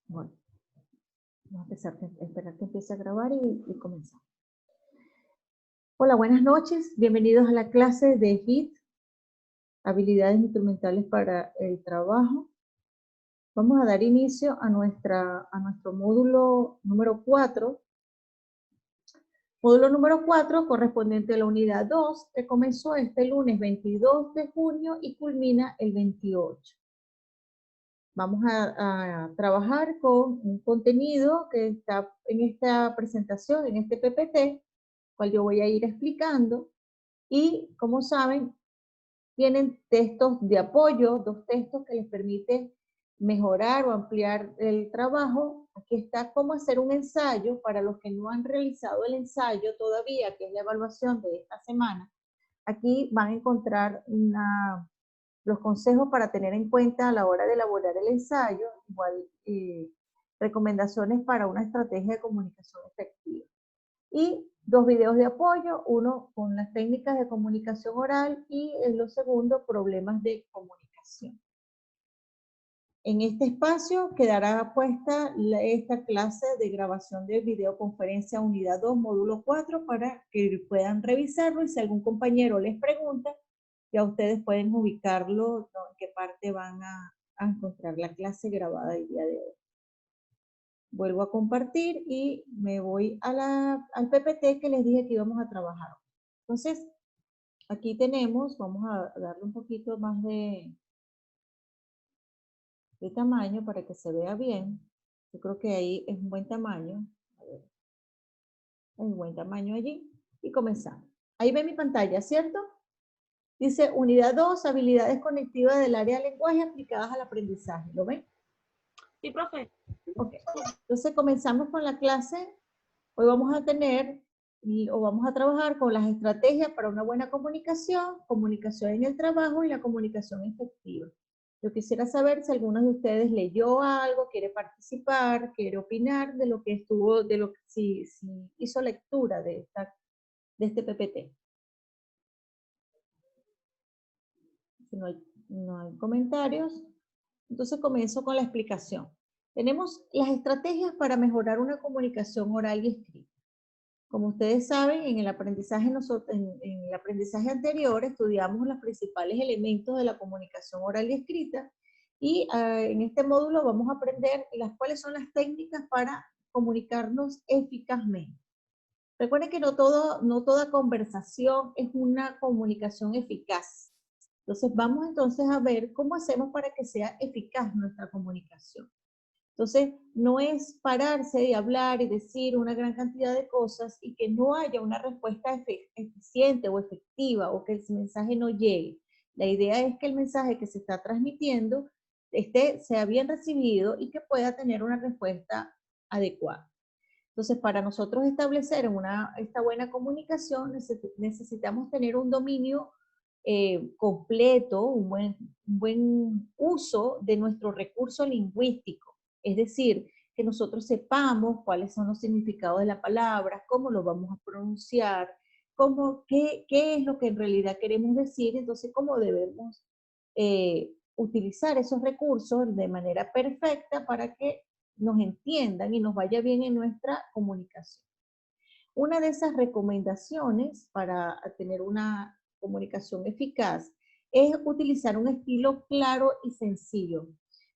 Bueno, vamos a esperar que empiece a grabar y comenzar. Hola, buenas noches. Bienvenidos a la clase de HIT, habilidades instrumentales para el trabajo. Vamos a dar inicio a nuestro módulo número 4. Módulo número 4 correspondiente a la unidad 2, que comenzó este lunes 22 de junio y culmina el 28. Vamos a trabajar con un contenido que está en esta presentación, en este PPT, cual yo voy a ir explicando. Y como saben, tienen textos de apoyo, 2 textos que les permiten mejorar o ampliar el trabajo. Aquí está cómo hacer un ensayo para los que no han realizado el ensayo todavía, que es la evaluación de esta semana. Aquí van a encontrar los consejos para tener en cuenta a la hora de elaborar el ensayo, igual recomendaciones para una estrategia de comunicación efectiva. Y 2 videos de apoyo, uno con las técnicas de comunicación oral y lo segundo, problemas de comunicación. En este espacio quedará puesta esta clase de grabación de videoconferencia unidad 2, módulo 4, para que puedan revisarlo y si algún compañero les pregunta, ya ustedes pueden ubicarlo, ¿no?, en qué parte van a encontrar la clase grabada el día de hoy. Vuelvo a compartir y me voy al PPT que les dije que íbamos a trabajar. Entonces, aquí tenemos, vamos a darle un poquito más de tamaño para que se vea bien. Yo creo que ahí es un buen tamaño. A ver, es un buen tamaño allí. Y comenzamos. Ahí ven mi pantalla, ¿cierto? Dice unidad 2, habilidades conectivas del área de lenguaje aplicadas al aprendizaje. ¿Lo ven? Sí, profe. Ok. Entonces comenzamos con la clase. Hoy vamos a tener o vamos a trabajar con las estrategias para una buena comunicación, comunicación en el trabajo y la comunicación efectiva. Yo quisiera saber si alguno de ustedes leyó algo, quiere participar, quiere opinar de lo que estuvo, de lo que si hizo lectura de este PPT. Si no hay comentarios, entonces comienzo con la explicación. Tenemos las estrategias para mejorar una comunicación oral y escrita. Como ustedes saben, en el aprendizaje anterior estudiamos los principales elementos de la comunicación oral y escrita y en este módulo vamos a aprender cuáles son las técnicas para comunicarnos eficazmente. Recuerden que no toda conversación es una comunicación eficaz. Entonces vamos entonces a ver cómo hacemos para que sea eficaz nuestra comunicación. Entonces, no es pararse y hablar y decir una gran cantidad de cosas y que no haya una respuesta eficiente o efectiva o que el mensaje no llegue. La idea es que el mensaje que se está transmitiendo sea bien recibido y que pueda tener una respuesta adecuada. Entonces, para nosotros establecer esta buena comunicación, necesitamos tener un dominio completo, un buen uso de nuestro recurso lingüístico. Es decir, que nosotros sepamos cuáles son los significados de la palabra, cómo lo vamos a pronunciar, qué es lo que en realidad queremos decir, entonces cómo debemos utilizar esos recursos de manera perfecta para que nos entiendan y nos vaya bien en nuestra comunicación. Una de esas recomendaciones para tener una comunicación eficaz es utilizar un estilo claro y sencillo.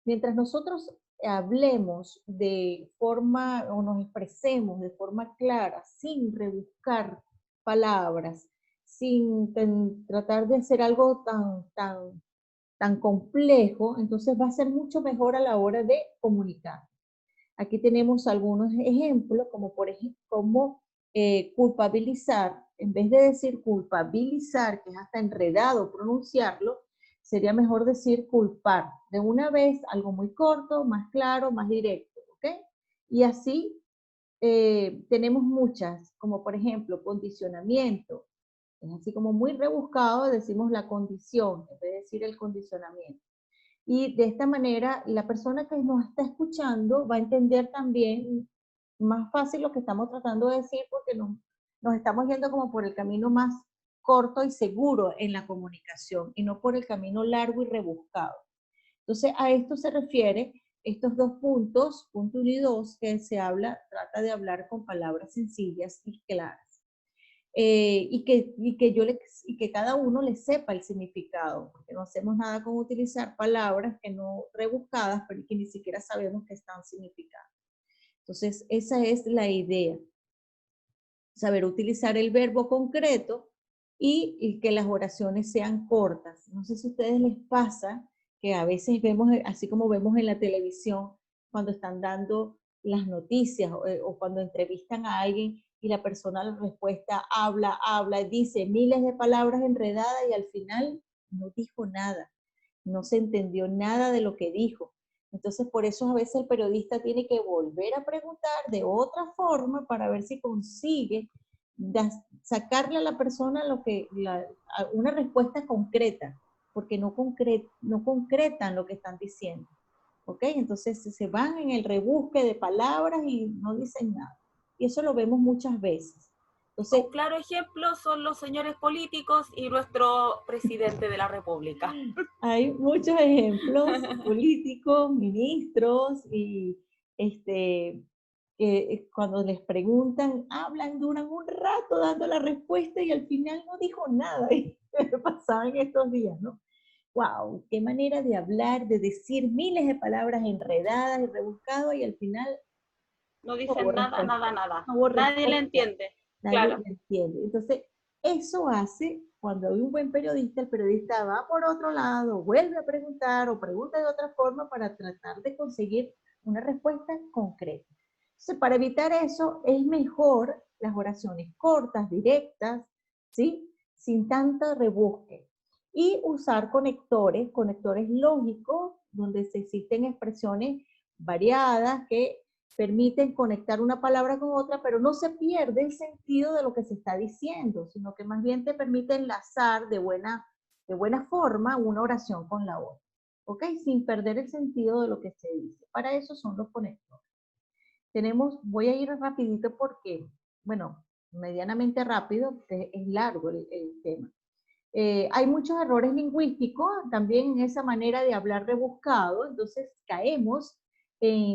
Mientras nosotros hablemos de forma o nos expresemos de forma clara, sin rebuscar palabras, sin tratar de hacer algo tan complejo, entonces va a ser mucho mejor a la hora de comunicar. Aquí tenemos algunos ejemplos, como por ejemplo, culpabilizar, en vez de decir culpabilizar, que es hasta enredado pronunciarlo, sería mejor decir culpar. De una vez, algo muy corto, más claro, más directo, ¿ok? Y así tenemos muchas, como por ejemplo, condicionamiento. Es así como muy rebuscado, decimos la condición, en vez de decir el condicionamiento. Y de esta manera, la persona que nos está escuchando va a entender también más fácil lo que estamos tratando de decir porque nos estamos yendo como por el camino más corto y seguro en la comunicación y no por el camino largo y rebuscado. Entonces, a esto se refiere estos dos puntos, punto 1 y 2, que se trata de hablar con palabras sencillas y claras. Y que cada uno le sepa el significado, porque no hacemos nada con utilizar palabras que no rebuscadas, pero que ni siquiera sabemos qué están significando. Entonces, esa es la idea. Saber utilizar el verbo concreto y que las oraciones sean cortas. No sé si a ustedes les pasa que a veces vemos, así como vemos en la televisión, cuando están dando las noticias o cuando entrevistan a alguien y la persona la respuesta habla, dice miles de palabras enredadas y al final no dijo nada, no se entendió nada de lo que dijo. Entonces, por eso a veces el periodista tiene que volver a preguntar de otra forma para ver si consigue sacarle a la persona una respuesta concreta, porque no concretan lo que están diciendo. ¿Ok? Entonces se van en el rebusque de palabras y no dicen nada. Y eso lo vemos muchas veces. Entonces, un claro ejemplo son los señores políticos y nuestro presidente de la República. hay muchos ejemplos, políticos, ministros, y cuando les preguntan, hablan, duran un rato dando la respuesta y al final no dijo nada. Y pasaba en estos días, ¿no? ¡Wow! ¡Qué manera de hablar, de decir miles de palabras enredadas y rebuscadas y al final No no hubo dicen nada, respuesta? nada, nada. No hubo Nadie le respuesta. entiende. Nadie Claro. lo entiende. Entonces, eso hace, cuando hay un buen periodista, el periodista va por otro lado, vuelve a preguntar o pregunta de otra forma para tratar de conseguir una respuesta concreta. Entonces, para evitar eso, es mejor las oraciones cortas, directas, ¿sí? Sin tanto rebusque. Y usar conectores lógicos, donde se existen expresiones variadas que permiten conectar una palabra con otra, pero no se pierde el sentido de lo que se está diciendo, sino que más bien te permite enlazar de buena forma una oración con la otra, ¿ok? Sin perder el sentido de lo que se dice. Para eso son los conectores. Voy a ir rapidito porque, bueno, medianamente rápido, es largo el tema. Hay muchos errores lingüísticos también en esa manera de hablar rebuscado, entonces caemos,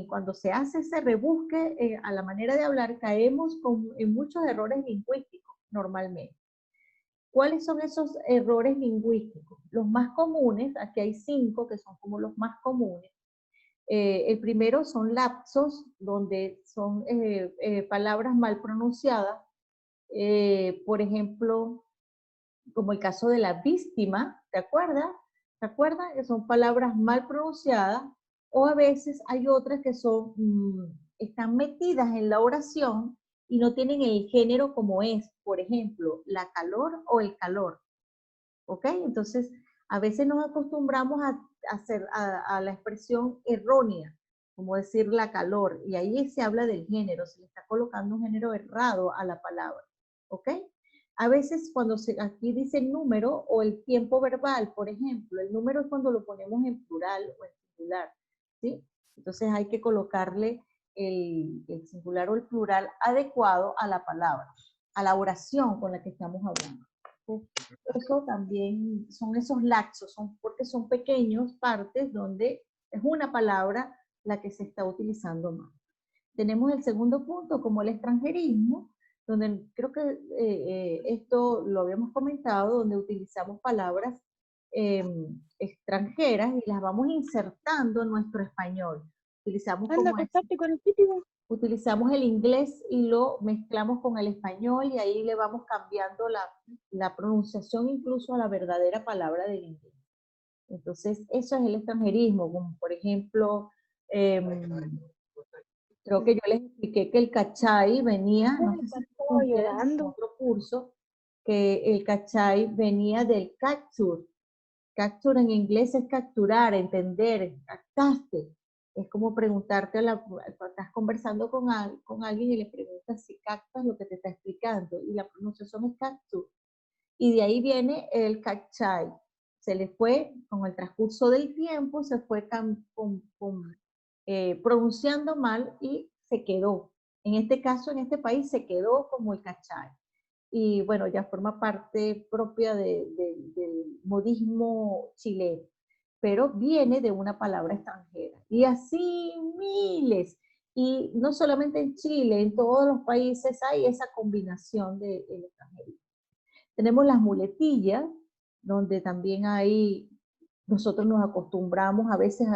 cuando se hace ese rebusque a la manera de hablar, caemos en muchos errores lingüísticos normalmente. ¿Cuáles son esos errores lingüísticos? Los más comunes, aquí hay 5 que son como los más comunes. El primero son lapsos, donde son palabras mal pronunciadas. Por ejemplo, como el caso de la víctima, ¿te acuerdas? ¿Te acuerdas? Que son palabras mal pronunciadas, o a veces hay otras que están metidas en la oración y no tienen el género como es, por ejemplo, la calor o el calor, ¿ok? Entonces, a veces nos acostumbramos a la expresión errónea, como decir la calor, y ahí se habla del género, se le está colocando un género errado a la palabra, ¿ok? A veces cuando aquí dice número o el tiempo verbal, por ejemplo, el número es cuando lo ponemos en plural o en singular, ¿sí? Entonces hay que colocarle el singular o el plural adecuado a la palabra, a la oración con la que estamos hablando. Eso también son esos laxos, porque son pequeños partes donde es una palabra la que se está utilizando más. Tenemos el segundo punto como el extranjerismo, donde creo que esto lo habíamos comentado, donde utilizamos palabras extranjeras y las vamos insertando en nuestro español. Utilizamos Anda, como acostarte con el típico. utilizamos el inglés y lo mezclamos con el español y ahí le vamos cambiando la pronunciación incluso a la verdadera palabra del inglés. Entonces, eso es el extranjerismo, como por ejemplo, creo que yo les expliqué que el cachai venía, no sé si Estaba ustedes en llorando. otro curso, que el cachai venía del capture. Capture en inglés es capturar, entender, captaste. Es como preguntarte, estás conversando con alguien y le preguntas si captas lo que te está explicando. Y la pronunciación es capture. Y de ahí viene el cachai. Se le fue, con el transcurso del tiempo, se fue pronunciando mal y se quedó. En este caso, en este país, se quedó como el cachai. Y bueno, ya forma parte propia del modismo chileno. pero viene de una palabra extranjera. Y así miles. Y no solamente en Chile, en todos los países hay esa combinación de extranjería. Tenemos las muletillas, donde también hay, nosotros nos acostumbramos a veces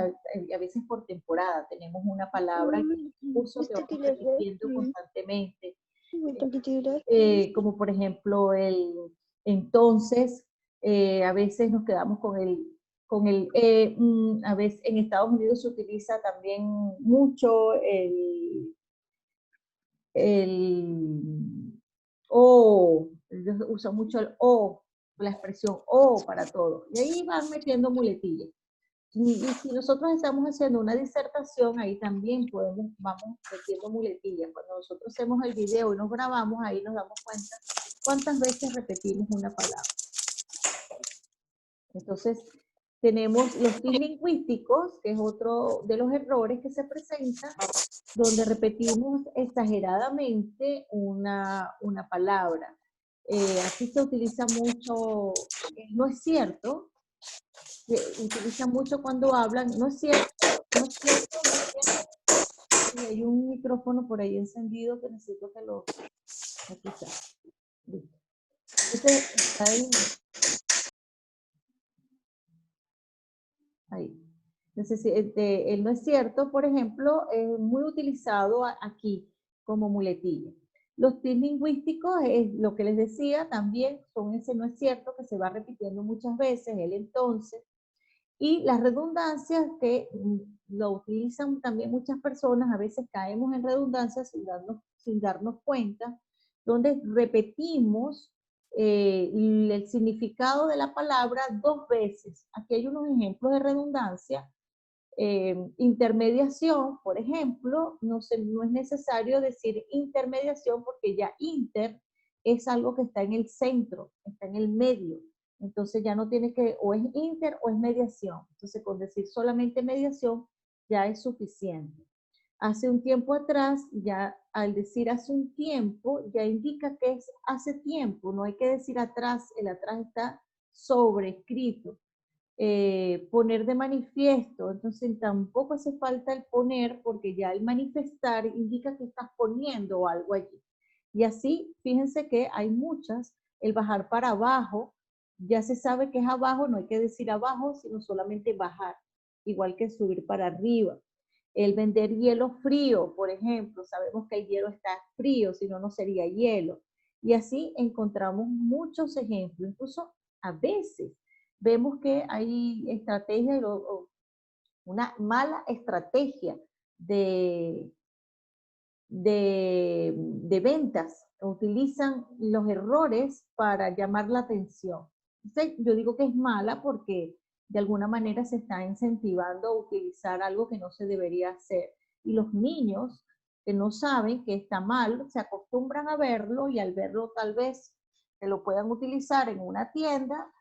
por temporada, tenemos una palabra que uso que vamos repitiendo constantemente, como por ejemplo el entonces, a veces nos quedamos con a veces en Estados Unidos se utiliza también mucho el o, ellos usan mucho el o, la expresión o para todo, y ahí van metiendo muletillas. Y si nosotros estamos haciendo una disertación, ahí también vamos metiendo muletillas. Cuando nosotros hacemos el video y nos grabamos, ahí nos damos cuenta cuántas veces repetimos una palabra. Entonces, tenemos los tics lingüísticos, que es otro de los errores que se presentan, donde repetimos exageradamente una palabra. Aquí se utiliza mucho, no es cierto, se utiliza mucho cuando hablan, no es cierto, no es cierto, no es cierto. Y hay un micrófono por ahí encendido que necesito que lo... Aquí está. Listo. Entonces, está ahí. Entonces, el no es cierto, por ejemplo, es muy utilizado aquí como muletilla. Los tics lingüísticos, es lo que les decía, también son ese no es cierto que se va repitiendo muchas veces, el entonces. Y las redundancias que lo utilizan también muchas personas, a veces caemos en redundancias sin darnos cuenta, donde repetimos el significado de la palabra dos veces. Aquí hay unos ejemplos de redundancia. Intermediación, por ejemplo, no es necesario decir intermediación porque ya inter es algo que está en el centro, está en el medio. Entonces ya no tiene que, o es inter o es mediación. Entonces con decir solamente mediación ya es suficiente. Hace un tiempo atrás, ya al decir hace un tiempo, ya indica que es hace tiempo, no hay que decir atrás, el atrás está sobrescrito. Poner de manifiesto, entonces tampoco hace falta el poner porque ya el manifestar indica que estás poniendo algo allí. Y así, fíjense que hay muchas, el bajar para abajo, ya se sabe que es abajo, no hay que decir abajo, sino solamente bajar, igual que subir para arriba. El vender hielo frío, por ejemplo, sabemos que el hielo está frío, si no, no sería hielo. Y así encontramos muchos ejemplos, incluso a veces vemos que hay estrategias, una mala estrategia de ventas. Utilizan los errores para llamar la atención. Entonces, yo digo que es mala porque de alguna manera se está incentivando a utilizar algo que no se debería hacer. Y los niños que no saben que está mal, se acostumbran a verlo y al verlo tal vez que lo puedan utilizar en una tienda,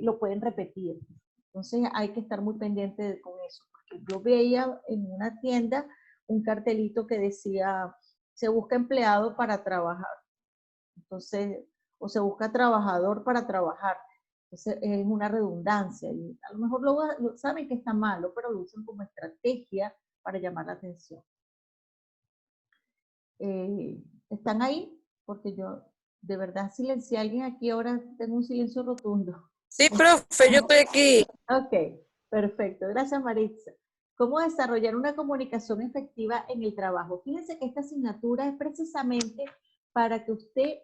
lo pueden repetir. Entonces hay que estar muy pendiente con eso. Porque yo veía en una tienda un cartelito que decía, se busca empleado para trabajar. Entonces, o se busca trabajador para trabajar. Entonces, es una redundancia. Y a lo mejor saben que está malo, pero lo usan como estrategia para llamar la atención. ¿Están ahí? Porque yo, de verdad, silencié a alguien aquí, ahora tengo un silencio rotundo. Sí, profe, yo estoy aquí. Ok, perfecto. Gracias, Maritza. ¿Cómo desarrollar una comunicación efectiva en el trabajo? Fíjense que esta asignatura es precisamente para que usted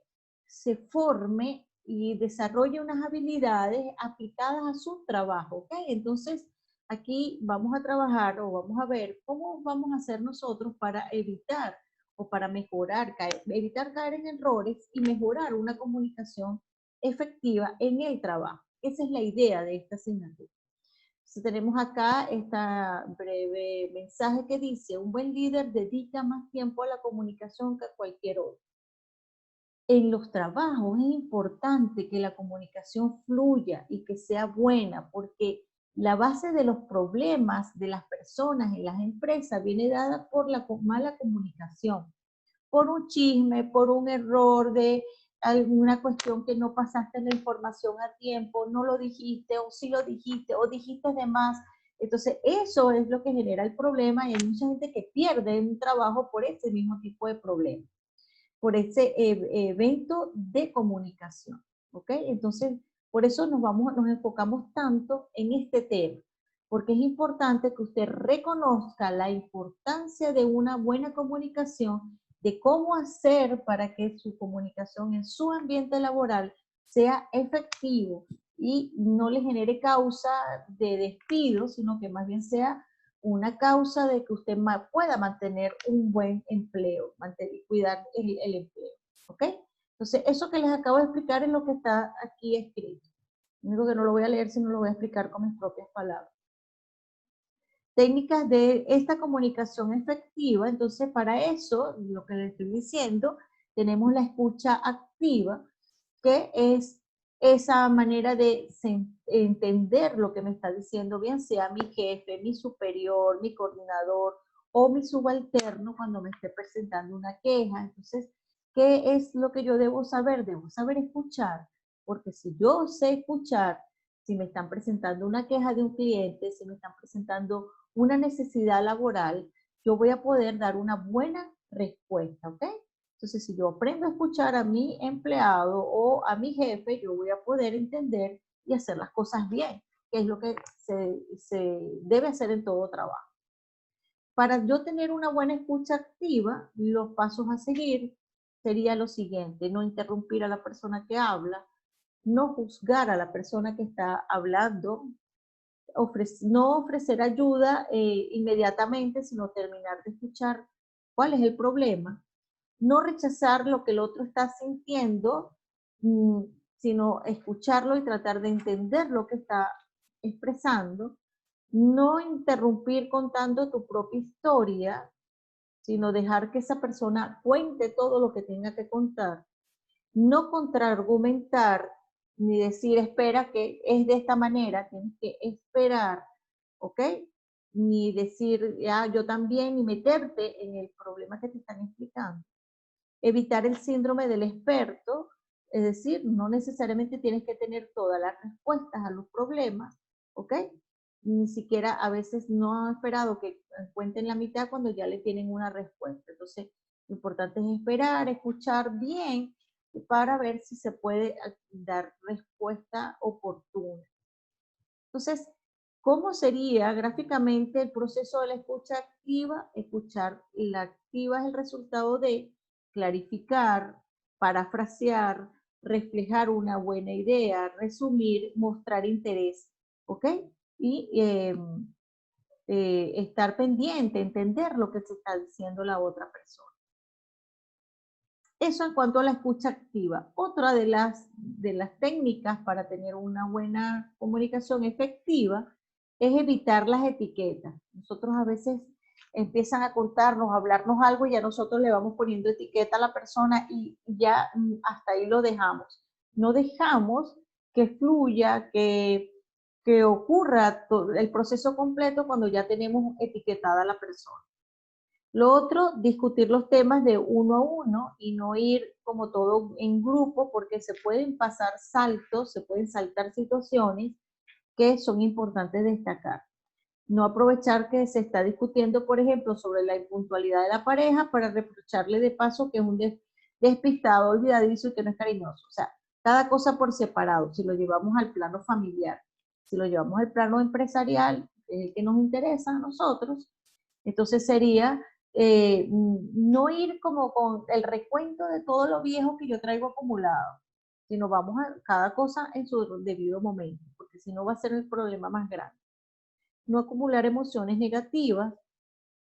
se forme y desarrolle unas habilidades aplicadas a su trabajo, ¿ok? Entonces, aquí vamos a trabajar o vamos a ver cómo vamos a hacer nosotros para evitar o para mejorar, evitar caer en errores y mejorar una comunicación efectiva en el trabajo. Esa es la idea de esta asignatura. Entonces, tenemos acá este breve mensaje que dice, un buen líder dedica más tiempo a la comunicación que a cualquier otro. En los trabajos es importante que la comunicación fluya y que sea buena, porque la base de los problemas de las personas en las empresas viene dada por la mala comunicación, por un chisme, por un error de alguna cuestión que no pasaste la información a tiempo, no lo dijiste, o sí lo dijiste, o dijiste de más. Entonces, eso es lo que genera el problema y hay mucha gente que pierde un trabajo por ese mismo tipo de problema, por ese evento de comunicación, ¿ok? Entonces, por eso nos enfocamos tanto en este tema, porque es importante que usted reconozca la importancia de una buena comunicación, de cómo hacer para que su comunicación en su ambiente laboral sea efectivo y no le genere causa de despido, sino que más bien sea una causa de que usted pueda mantener un buen empleo, cuidar el empleo, ¿ok? Entonces, eso que les acabo de explicar es lo que está aquí escrito. Lo único que no lo voy a leer, sino lo voy a explicar con mis propias palabras. Técnicas de esta comunicación efectiva, entonces para eso, lo que les estoy diciendo, tenemos la escucha activa, que es esa manera de entender lo que me está diciendo, bien sea mi jefe, mi superior, mi coordinador o mi subalterno cuando me esté presentando una queja. Entonces, ¿qué es lo que yo debo saber? Debo saber escuchar, porque si yo sé escuchar, si me están presentando una queja de un cliente, si me están presentando una necesidad laboral, yo voy a poder dar una buena respuesta, ¿ok? Entonces, si yo aprendo a escuchar a mi empleado o a mi jefe, yo voy a poder entender y hacer las cosas bien, que es lo que se debe hacer en todo trabajo. Para yo tener una buena escucha activa, los pasos a seguir sería lo siguiente: no interrumpir a la persona que habla, no juzgar a la persona que está hablando, no ofrecer ayuda inmediatamente, sino terminar de escuchar cuál es el problema, no rechazar lo que el otro está sintiendo, sino escucharlo y tratar de entender lo que está expresando, no interrumpir contando tu propia historia, sino dejar que esa persona cuente todo lo que tenga que contar, no contraargumentar, ni decir, espera que es de esta manera, tienes que esperar, ¿ok? Ni decir, ya, yo también, ni meterte en el problema que te están explicando. Evitar el síndrome del experto, es decir, no necesariamente tienes que tener todas las respuestas a los problemas, ¿ok? Ni siquiera a veces no han esperado que cuenten la mitad cuando ya le tienen una respuesta. Entonces, lo importante es esperar, escuchar bien para ver si se puede dar respuesta oportuna. Entonces, ¿cómo sería gráficamente el proceso de la escucha activa? Escuchar la activa es el resultado de clarificar, parafrasear, reflejar una buena idea, resumir, mostrar interés, ¿ok? Y estar pendiente, entender lo que se está diciendo la otra persona. Eso en cuanto a la escucha activa. Otra de las técnicas para tener una buena comunicación efectiva es evitar las etiquetas. Nosotros a veces empiezan a contarnos, a hablarnos algo y ya nosotros le vamos poniendo etiqueta a la persona y ya hasta ahí lo dejamos. No dejamos que fluya, que ocurra el proceso completo cuando ya tenemos etiquetada a la persona. Lo otro, discutir los temas de uno a uno y no ir como todo en grupo, porque se pueden pasar saltos, se pueden saltar situaciones que son importantes destacar. No aprovechar que se está discutiendo, por ejemplo, sobre la impuntualidad de la pareja para reprocharle de paso que es un despistado, olvidadizo y que no es cariñoso. O sea, cada cosa por separado. Si lo llevamos al plano familiar, si lo llevamos al plano empresarial, el que nos interesa a nosotros, entonces sería no ir como con el recuento de todo lo viejo que yo traigo acumulado, sino vamos a cada cosa en su debido momento, porque si no va a ser el problema más grande. No acumular emociones negativas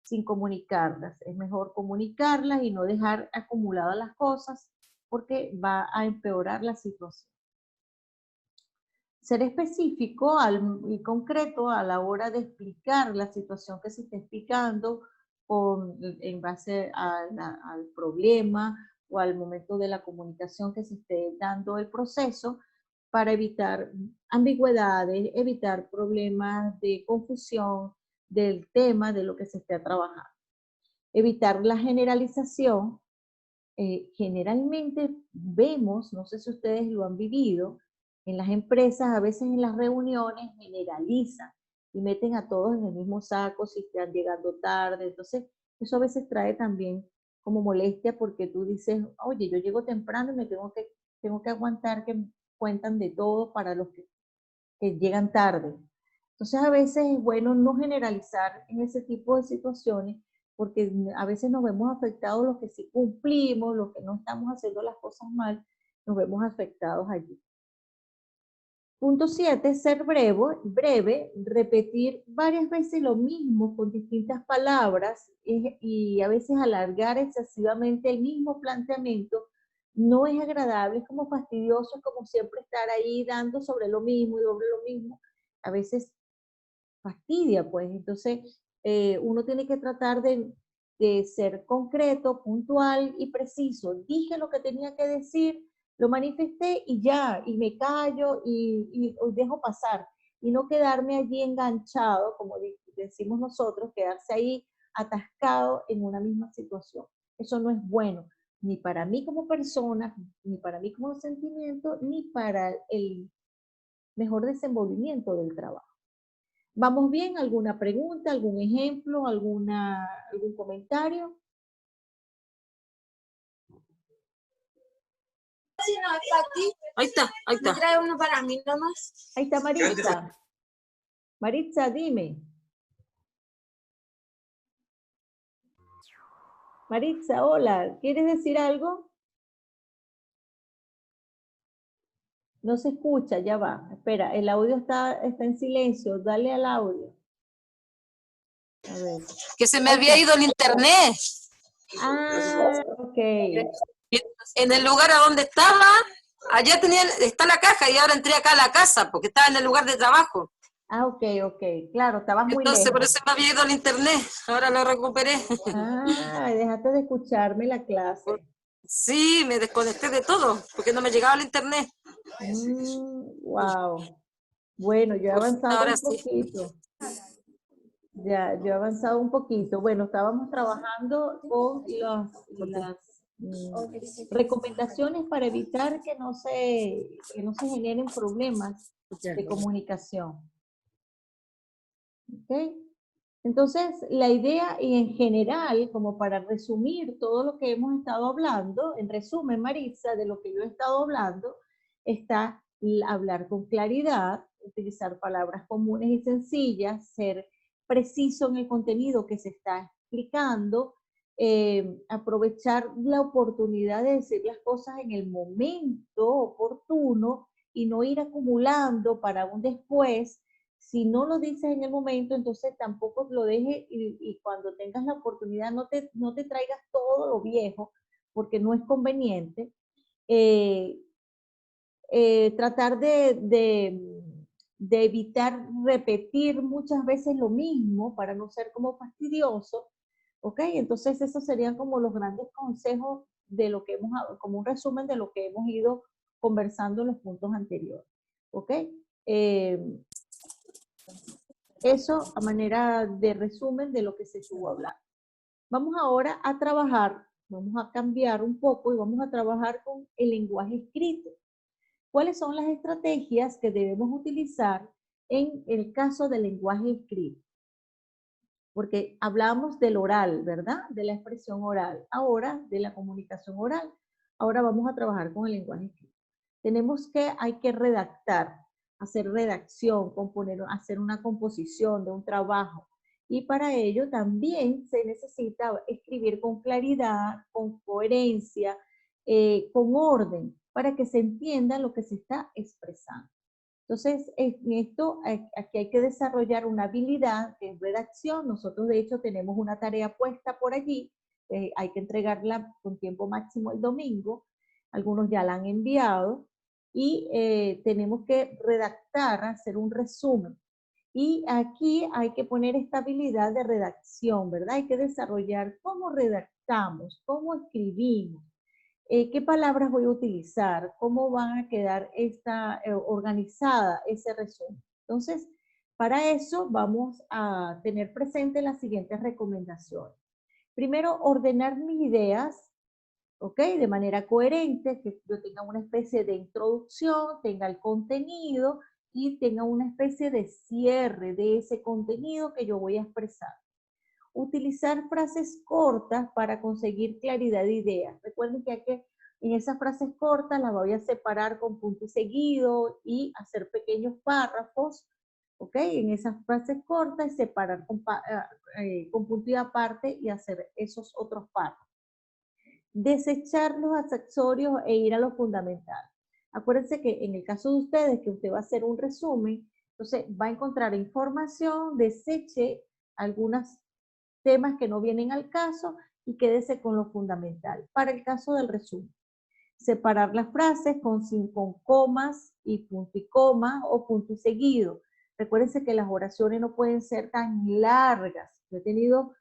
sin comunicarlas. Es mejor comunicarlas y no dejar acumuladas las cosas porque va a empeorar la situación. Ser específico y concreto a la hora de explicar la situación que se está explicando en base al problema o al momento de la comunicación que se esté dando el proceso, para evitar ambigüedades, evitar problemas de confusión del tema de lo que se esté trabajando. Evitar la generalización, generalmente vemos, no sé si ustedes lo han vivido, en las empresas, a veces en las reuniones generalizan y meten a todos en el mismo saco si están llegando tarde. Entonces, eso a veces trae también como molestia porque tú dices, oye, yo llego temprano y me tengo que aguantar que me cuentan de todo para los que llegan tarde. Entonces, a veces es bueno no generalizar en ese tipo de situaciones porque a veces nos vemos afectados los que sí cumplimos, los que no estamos haciendo las cosas mal, nos vemos afectados allí. Punto 7, ser breve, repetir varias veces lo mismo con distintas palabras y a veces alargar excesivamente el mismo planteamiento no es agradable, es como fastidioso, es como siempre estar ahí dando sobre lo mismo y sobre lo mismo. A veces fastidia, pues. Entonces, uno tiene que tratar de ser concreto, puntual y preciso. Dije lo que tenía que decir, lo manifesté y ya, y me callo y dejo pasar. Y no quedarme allí enganchado, como decimos nosotros, quedarse ahí atascado en una misma situación. Eso no es bueno, ni para mí como persona, ni para mí como sentimiento, ni para el mejor desenvolvimiento del trabajo. ¿Vamos bien? ¿Alguna pregunta, algún ejemplo, algún comentario? Si no es para ti. Ahí está, ahí está. ¿Me trae uno para mí nomás? Ahí está Maritza. Maritza, dime. Maritza, hola. ¿Quieres decir algo? No se escucha, ya va. Espera, el audio está en silencio. Dale al audio. A ver. Que se me había ido el internet. Ah, ok. En el lugar a donde estaba, allá está la caja y ahora entré acá a la casa porque estaba en el lugar de trabajo. Ah, ok. Claro, estabas muy Entonces, por lejos. eso me había ido el internet. Ahora lo recuperé. Ah, dejaste de escucharme la clase. Sí, me desconecté de todo porque no me llegaba el internet. Wow. Bueno, yo he avanzado Ahora un sí. poquito. Ya, yo he avanzado un poquito. Bueno, estábamos trabajando con las recomendaciones para evitar que no se generen problemas de comunicación. ¿Ok? Entonces, la idea y en general, como para resumir todo lo que hemos estado hablando, en resumen, Maritza, de lo que yo he estado hablando, está hablar con claridad, utilizar palabras comunes y sencillas, ser preciso en el contenido que se está explicando, aprovechar la oportunidad de decir las cosas en el momento oportuno y no ir acumulando para un después. Si no lo dices en el momento, entonces tampoco lo dejes y cuando tengas la oportunidad no te traigas todo lo viejo, porque no es conveniente. Tratar de evitar repetir muchas veces lo mismo para no ser como fastidioso, ¿ok? Entonces esos serían como los grandes consejos de lo que como un resumen de lo que hemos ido conversando en los puntos anteriores, ¿ok? Eso a manera de resumen de lo que se estuvo hablando. Vamos ahora a trabajar, vamos a cambiar un poco y vamos a trabajar con el lenguaje escrito. ¿Cuáles son las estrategias que debemos utilizar en el caso del lenguaje escrito? Porque hablamos del oral, ¿verdad? De la expresión oral. Ahora de la comunicación oral. Ahora vamos a trabajar con el lenguaje escrito. Hay que redactar, hacer redacción, hacer una composición de un trabajo. Y para ello también se necesita escribir con claridad, con coherencia, con orden, para que se entienda lo que se está expresando. Entonces, en esto, aquí hay que desarrollar una habilidad que es redacción. Nosotros, de hecho, tenemos una tarea puesta por allí. Hay que entregarla con tiempo máximo el domingo. Algunos ya la han enviado. Y tenemos que redactar, hacer un resumen. Y aquí hay que poner esta habilidad de redacción, ¿verdad? Hay que desarrollar cómo redactamos, cómo escribimos. ¿Qué palabras voy a utilizar? ¿Cómo van a quedar organizada ese resumen? Entonces, para eso vamos a tener presente las siguientes recomendaciones. Primero, ordenar mis ideas ¿ok? De manera coherente, que yo tenga una especie de introducción, tenga el contenido y tenga una especie de cierre de ese contenido que yo voy a expresar. Utilizar frases cortas para conseguir claridad de ideas. Recuerden que hay que, en esas frases cortas las voy a separar con punto y seguido y hacer pequeños párrafos, ¿ok? En esas frases cortas, separar con punto y aparte y hacer esos otros párrafos. Desechar los accesorios e ir a lo fundamental. Acuérdense que en el caso de ustedes, que usted va a hacer un resumen, entonces va a encontrar información, deseche algunos temas que no vienen al caso y quédese con lo fundamental. Para el caso del resumen, separar las frases con comas y punto y coma o punto y seguido. Recuérdense que las oraciones no pueden ser tan largas. Yo he tenido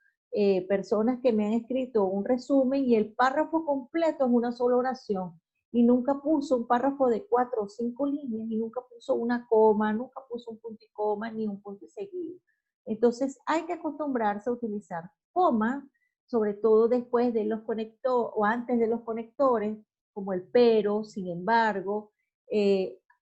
personas que me han escrito un resumen y el párrafo completo es una sola oración y nunca puso un párrafo de 4 o 5 líneas y nunca puso una coma, nunca puso un punto y coma ni un punto y seguido. Entonces hay que acostumbrarse a utilizar coma, sobre todo después de los conectores o antes de los conectores, como el pero, sin embargo.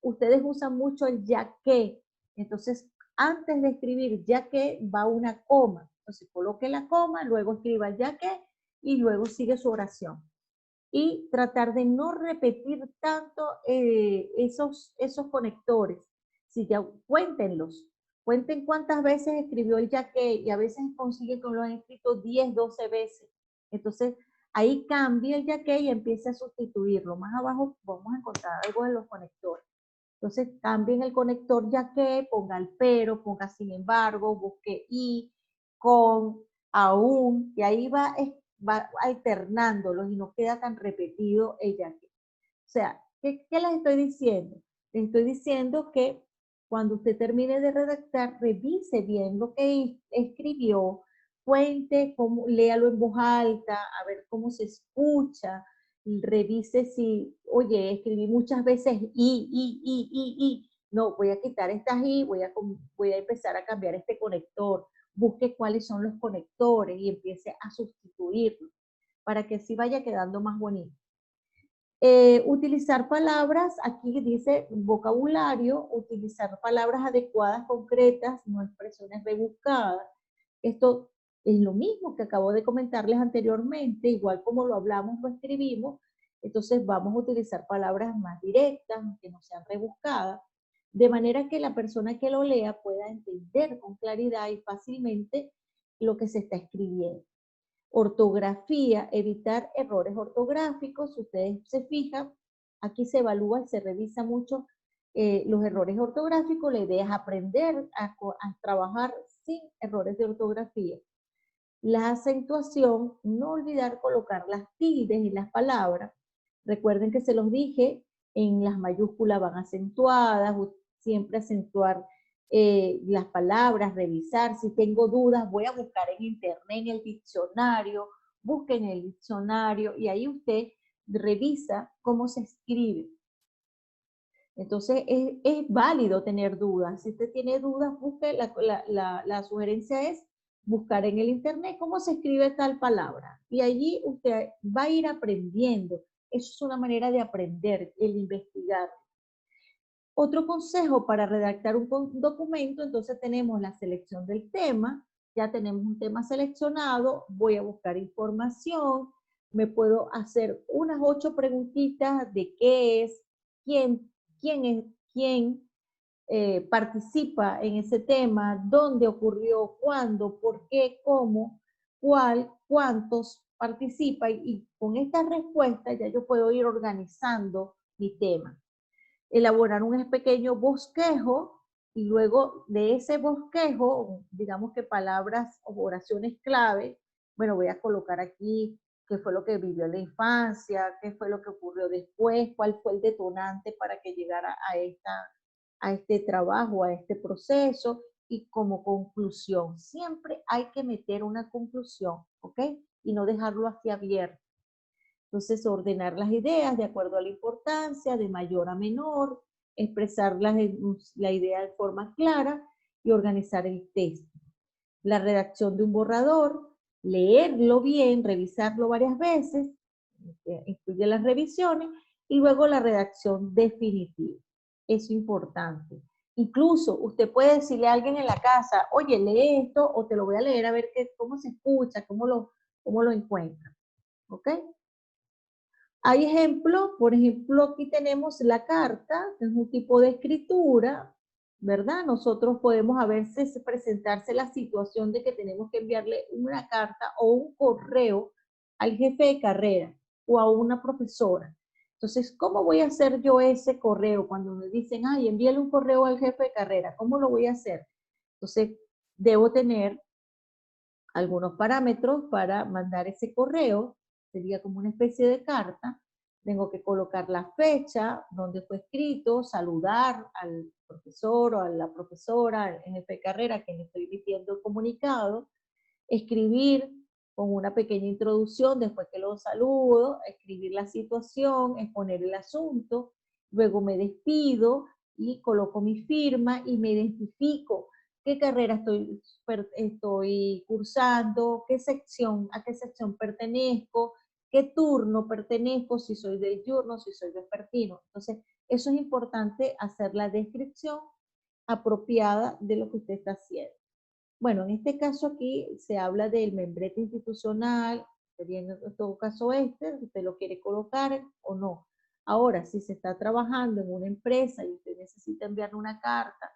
Ustedes usan mucho el ya que. Entonces, antes de escribir ya que va una coma. Entonces, coloque la coma, luego escriba el ya que y luego sigue su oración. Y tratar de no repetir tanto esos conectores. Si ya, cuéntenlos. Cuenten cuántas veces escribió el ya que y a veces consiguen que lo han escrito 10, 12 veces. Entonces, ahí cambia el ya que y empieza a sustituirlo. Más abajo vamos a encontrar algo de los conectores. Entonces, cambien el conector ya que, ponga el pero, ponga sin embargo, busque y, con, aún, y ahí va alternándolos y no queda tan repetido el ya que. O sea, ¿qué les estoy diciendo? Les estoy diciendo que cuando usted termine de redactar, revise bien lo que escribió, cuente, léalo en voz alta, a ver cómo se escucha, revise si, oye, escribí muchas veces y, no, voy a quitar estas y, voy a empezar a cambiar este conector, busque cuáles son los conectores y empiece a sustituirlos para que así vaya quedando más bonito. Utilizar palabras, aquí dice vocabulario, utilizar palabras adecuadas, concretas, no expresiones rebuscadas. Esto es lo mismo que acabo de comentarles anteriormente, igual como lo hablamos, lo escribimos, entonces vamos a utilizar palabras más directas, que no sean rebuscadas, de manera que la persona que lo lea pueda entender con claridad y fácilmente lo que se está escribiendo. Ortografía, evitar errores ortográficos. Si ustedes se fijan, aquí se evalúa y se revisa mucho los errores ortográficos. La idea es aprender a trabajar sin errores de ortografía. La acentuación, no olvidar colocar las tildes en las palabras. Recuerden que se los dije, en las mayúsculas van acentuadas, siempre acentuar las palabras, revisar. Si tengo dudas, voy a buscar en internet, en el diccionario, busquen el diccionario y ahí usted revisa cómo se escribe. Entonces, es válido tener dudas. Si usted tiene dudas, busque, la sugerencia es buscar en el internet cómo se escribe tal palabra. Y allí usted va a ir aprendiendo. Eso es una manera de aprender, el investigar. Otro consejo para redactar un documento, entonces tenemos la selección del tema, ya tenemos un tema seleccionado, voy a buscar información, me puedo hacer unas 8 preguntitas de qué es, quién participa en ese tema, dónde ocurrió, cuándo, por qué, cómo, cuál, cuántos participa y con estas respuestas ya yo puedo ir organizando mi tema. Elaborar un pequeño bosquejo y luego de ese bosquejo, digamos que palabras o oraciones clave, bueno, voy a colocar aquí qué fue lo que vivió en la infancia, qué fue lo que ocurrió después, cuál fue el detonante para que llegara a este trabajo, a este proceso, y como conclusión. Siempre hay que meter una conclusión, ¿ok? Y no dejarlo así abierto. Entonces, ordenar las ideas de acuerdo a la importancia, de mayor a menor, expresar la idea de forma clara y organizar el texto. La redacción de un borrador, leerlo bien, revisarlo varias veces, que incluye las revisiones, y luego la redacción definitiva. Eso es importante. Incluso usted puede decirle a alguien en la casa, oye, lee esto, o te lo voy a leer a ver cómo se escucha, cómo lo encuentra. ¿Ok? Hay ejemplos, por ejemplo, aquí tenemos la carta, que es un tipo de escritura, ¿verdad? Nosotros podemos a veces presentarse la situación de que tenemos que enviarle una carta o un correo al jefe de carrera o a una profesora. Entonces, ¿cómo voy a hacer yo ese correo? Cuando me dicen, ay, envíale un correo al jefe de carrera, ¿cómo lo voy a hacer? Entonces, debo tener algunos parámetros para mandar ese correo, sería como una especie de carta. Tengo que colocar la fecha donde fue escrito, saludar al profesor o a la profesora en jefe de carrera que le estoy emitiendo el comunicado, escribir con una pequeña introducción después que lo saludo, escribir la situación, exponer el asunto, luego me despido y coloco mi firma y me identifico qué carrera estoy cursando, a qué sección pertenezco, qué turno pertenezco, si soy de diurno, si soy vespertino. Entonces, eso es importante, hacer la descripción apropiada de lo que usted está haciendo. Bueno, en este caso aquí se habla del membrete institucional, sería en todo caso usted lo quiere colocar o no. Ahora, si se está trabajando en una empresa y usted necesita enviar una carta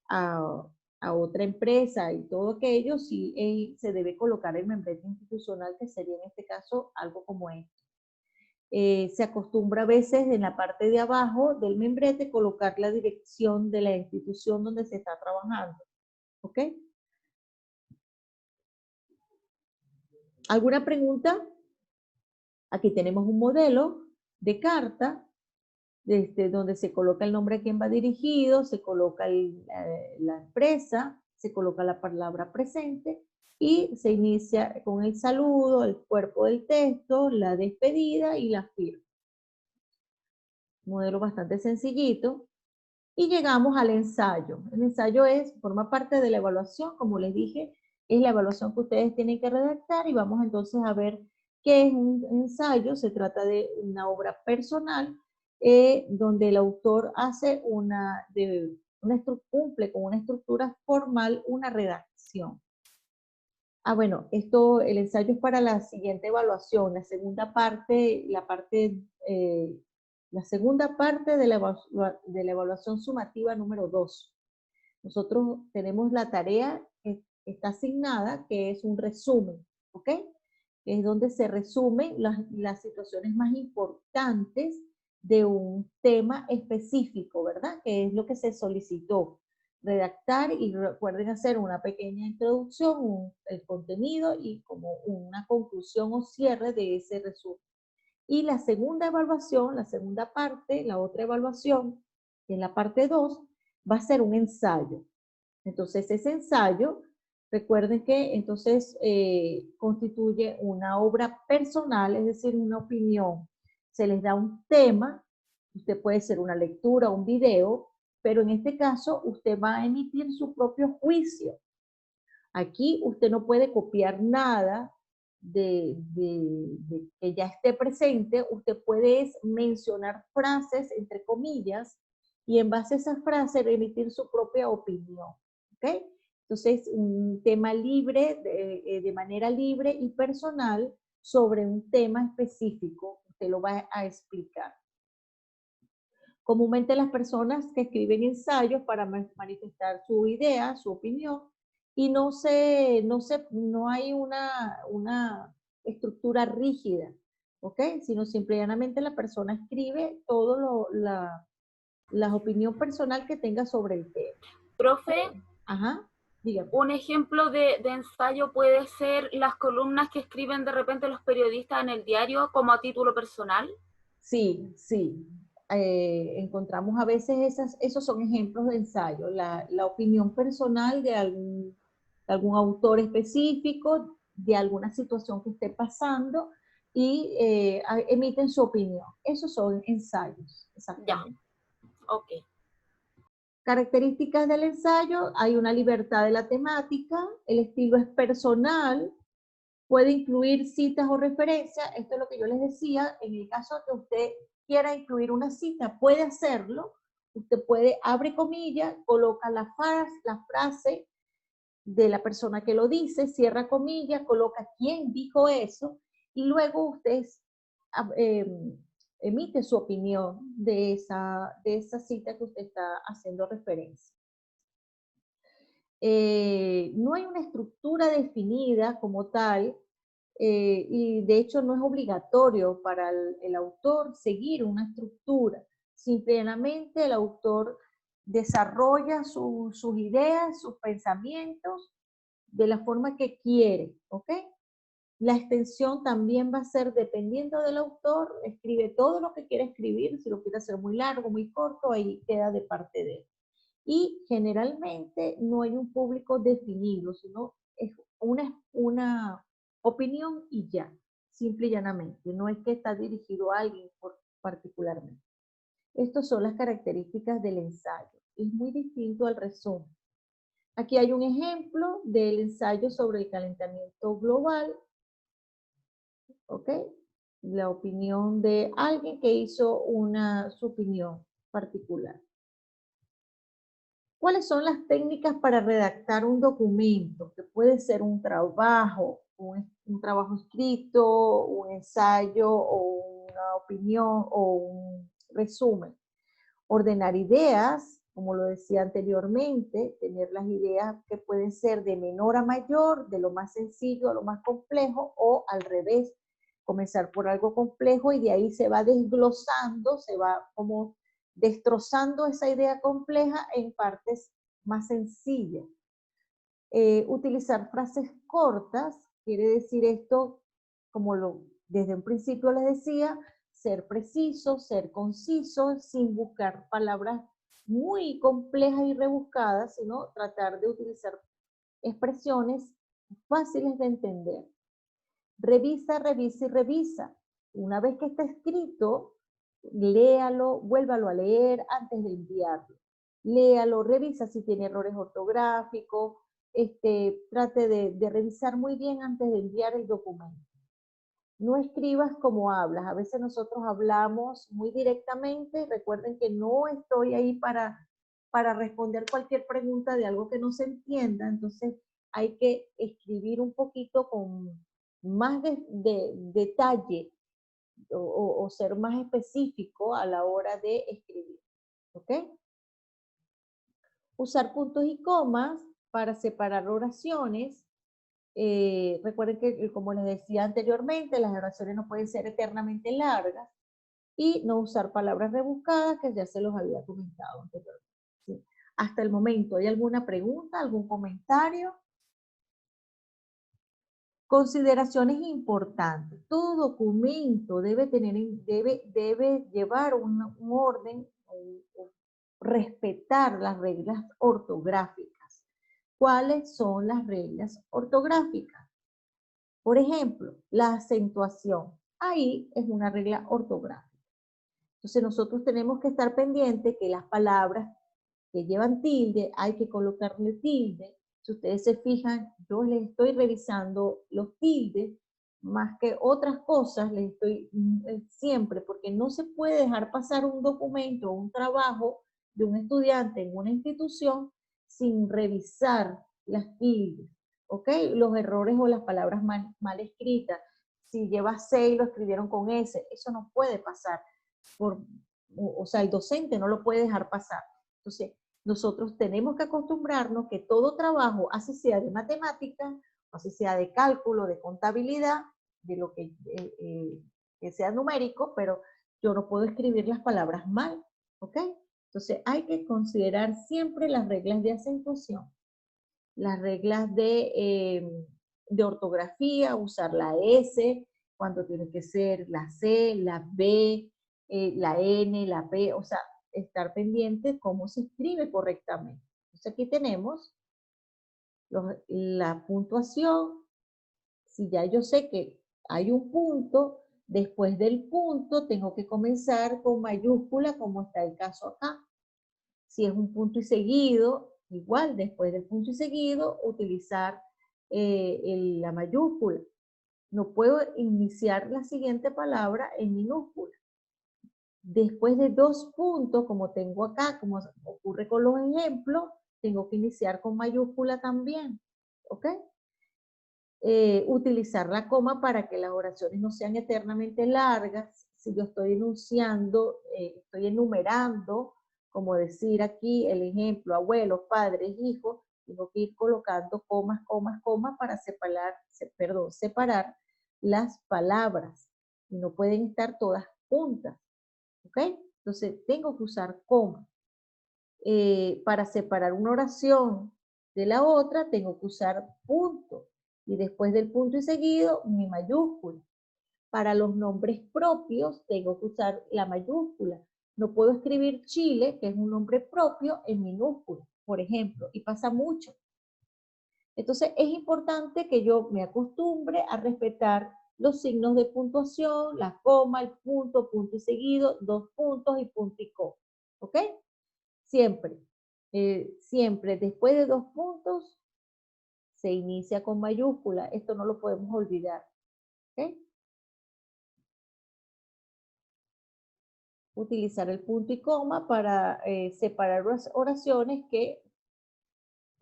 a otra empresa y todo aquello, sí se debe colocar el membrete institucional, que sería en este caso algo como esto. Se acostumbra a veces en la parte de abajo del membrete colocar la dirección de la institución donde se está trabajando. ¿Ok? ¿Alguna pregunta? Aquí tenemos un modelo de carta donde se coloca el nombre a quien va dirigido, se coloca la empresa, se coloca la palabra presente y se inicia con el saludo, el cuerpo del texto, la despedida y la firma. Un modelo bastante sencillito. Y llegamos al ensayo. El ensayo forma parte de la evaluación, como les dije, es la evaluación que ustedes tienen que redactar y vamos entonces a ver qué es un ensayo. Se trata de una obra personal donde el autor hace cumple con una estructura formal, una redacción. Bueno, el ensayo es para la siguiente evaluación, la segunda parte de la evaluación sumativa número 2. Nosotros tenemos la tarea que está asignada, que es un resumen, ¿ok? Es donde se resumen las situaciones más importantes de un tema específico, ¿verdad? Que es lo que se solicitó. Redactar y recuerden hacer una pequeña introducción, el contenido y como una conclusión o cierre de ese resumen. Y la segunda evaluación, la segunda parte, la otra evaluación, que es la parte 2, va a ser un ensayo. Entonces, ese ensayo, recuerden que entonces constituye una obra personal, es decir, una opinión. Se les da un tema, usted puede ser una lectura, un video, pero en este caso usted va a emitir su propio juicio. Aquí usted no puede copiar nada de que ya esté presente, usted puede mencionar frases, entre comillas, y en base a esas frases emitir su propia opinión. ¿Ok? Entonces, un tema libre, de manera libre y personal sobre un tema específico, usted lo va a explicar. Comúnmente las personas que escriben ensayos para manifestar su idea, su opinión, y no hay una estructura rígida, ¿ok? Sino simplemente la persona escribe todo la opinión personal que tenga sobre el tema. Profe, Ajá, dígame. un ejemplo de ensayo puede ser las columnas que escriben de repente los periodistas en el diario como a título personal. Sí, sí. Encontramos a veces esos son ejemplos de ensayo, la opinión personal de algún autor específico, de alguna situación que esté pasando y emiten su opinión. Esos son ensayos, exactamente. Ya, ok. Características del ensayo: hay una libertad de la temática, el estilo es personal, Puede incluir citas o referencias. Esto es lo que yo les decía. En el caso de que usted quiera incluir una cita, puede hacerlo. Usted puede, abre comillas, coloca la frase de la persona que lo dice, cierra comillas, coloca quién dijo eso, y luego usted eh, emite su opinión de esa cita que usted está haciendo referencia. No hay una estructura definida como tal, y de hecho no es obligatorio para el autor seguir una estructura. Simplemente el autor desarrolla sus ideas, sus pensamientos de la forma que quiere, ¿ok? La extensión también va a ser dependiendo del autor, escribe todo lo que quiere escribir, si lo quiere hacer muy largo, muy corto, ahí queda de parte de él. Y generalmente no hay un público definido, sino es una opinión y ya, simple y llanamente. No es que está dirigido a alguien particularmente. Estas son las características del ensayo. Es muy distinto al resumen. Aquí hay un ejemplo del ensayo sobre el calentamiento global, ¿ok? La opinión de alguien que hizo su opinión particular. ¿Cuáles son las técnicas para redactar un documento? Que puede ser un trabajo, un trabajo escrito, un ensayo, o una opinión, o un resumen. Ordenar ideas, como lo decía anteriormente, tener las ideas que pueden ser de menor a mayor, de lo más sencillo a lo más complejo, o al revés, comenzar por algo complejo y de ahí se va desglosando, se va como destrozando esa idea compleja en partes más sencillas. Utilizar frases cortas, quiere decir esto, como desde un principio les decía, ser preciso, ser conciso, sin buscar palabras muy complejas y rebuscadas, sino tratar de utilizar expresiones fáciles de entender. Revisa, revisa y revisa. Una vez que está escrito, léalo, vuélvalo a leer antes de enviarlo. Léalo, revisa si tiene errores ortográficos, trate de revisar muy bien antes de enviar el documento. No escribas como hablas. A veces nosotros hablamos muy directamente. Recuerden que no estoy ahí para responder cualquier pregunta de algo que no se entienda. Entonces hay que escribir un poquito con más detalle o ser más específico a la hora de escribir. ¿Ok? Usar puntos y comas para separar oraciones. Recuerden que, como les decía anteriormente, las oraciones no pueden ser eternamente largas, y no usar palabras rebuscadas, que ya se los había comentado anteriormente. ¿Sí? Hasta el momento, ¿hay alguna pregunta, algún comentario? Consideraciones importantes. Todo documento debe llevar un orden, o respetar las reglas ortográficas. ¿Cuáles son las reglas ortográficas? Por ejemplo, la acentuación. Ahí es una regla ortográfica. Entonces nosotros tenemos que estar pendientes que las palabras que llevan tilde, hay que colocarle tilde. Si ustedes se fijan, yo les estoy revisando los tildes más que otras cosas, les estoy siempre, porque no se puede dejar pasar un documento o un trabajo de un estudiante en una institución sin revisar las tildes, ¿ok? Los errores o las palabras mal escritas. Si lleva C y lo escribieron con S, eso no puede pasar. O sea, el docente no lo puede dejar pasar. Entonces, nosotros tenemos que acostumbrarnos que todo trabajo, así sea de matemáticas, así sea de cálculo, de contabilidad, de lo que sea numérico, pero yo no puedo escribir las palabras mal, ¿ok? Entonces hay que considerar siempre las reglas de acentuación, las reglas de ortografía, usar la S cuando tiene que ser la C, la B, la N, la P, o sea, estar pendiente cómo se escribe correctamente. Entonces aquí tenemos la puntuación. Si ya yo sé que hay un punto, después del punto tengo que comenzar con mayúscula, como está el caso acá. Si es un punto y seguido, igual después del punto y seguido, utilizar la mayúscula. No puedo iniciar la siguiente palabra en minúscula. Después de 2 puntos, como tengo acá, como ocurre con los ejemplos, tengo que iniciar con mayúscula también. ¿Ok? Utilizar la coma para que las oraciones no sean eternamente largas. Si yo estoy enunciando, estoy enumerando, como decir aquí el ejemplo, abuelos, padres, hijos, tengo que ir colocando comas, comas, comas para separar las palabras. Y no pueden estar todas juntas. ¿Ok? Entonces, tengo que usar coma. Para separar una oración de la otra, tengo que usar punto. Y después del punto y seguido, mi mayúscula. Para los nombres propios, tengo que usar la mayúscula. No puedo escribir Chile, que es un nombre propio, en minúscula, por ejemplo, y pasa mucho. Entonces, es importante que yo me acostumbre a respetar los signos de puntuación, la coma, el punto, punto y seguido, 2 puntos y punto y coma. ¿Ok? Siempre, siempre después de 2 puntos se inicia con mayúscula. Esto no lo podemos olvidar. ¿Ok? Utilizar el punto y coma para separar oraciones que,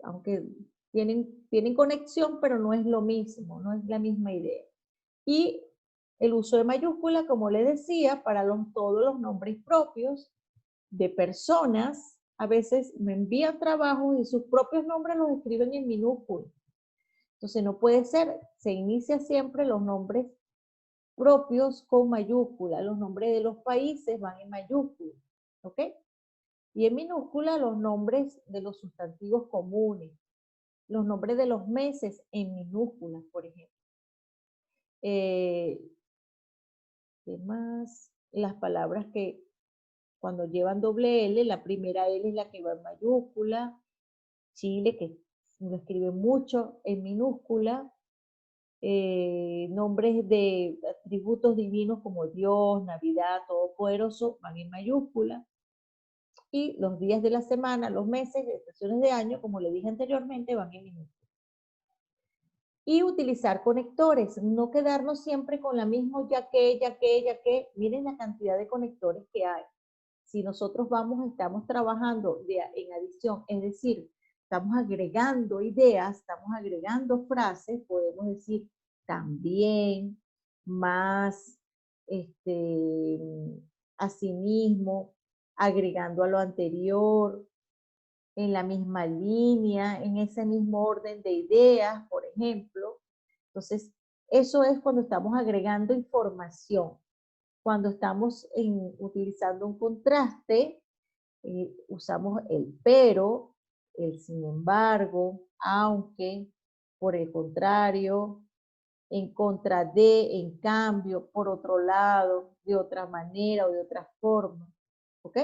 aunque tienen conexión, pero no es lo mismo, no es la misma idea. Y el uso de mayúscula, como le decía, para todos los nombres propios de personas, a veces me envían trabajos y sus propios nombres los escriben en minúscula. Entonces no puede ser, se inicia siempre los nombres propios con mayúscula, los nombres de los países van en mayúscula, ¿ok? Y en minúscula los nombres de los sustantivos comunes, los nombres de los meses en minúsculas, por ejemplo. ¿Qué más? Las palabras que cuando llevan doble L, la primera L es la que va en mayúscula. Chile, que lo escribe mucho en minúscula. Nombres de atributos divinos como Dios, Navidad, Todopoderoso, van en mayúscula. Y los días de la semana, los meses, estaciones de año, como le dije anteriormente, van en minúscula. Y utilizar conectores, no quedarnos siempre con la misma ya que. Miren la cantidad de conectores que hay. Si nosotros estamos trabajando en adición, es decir, estamos agregando ideas, estamos agregando frases, podemos decir también, más, asimismo, agregando a lo anterior, en la misma línea, en ese mismo orden de ideas, por ejemplo. Entonces, eso es cuando estamos agregando información. Cuando estamos utilizando un contraste, usamos el pero, el sin embargo, aunque, por el contrario, en contra de, en cambio, por otro lado, de otra manera o de otra forma. ¿Ok?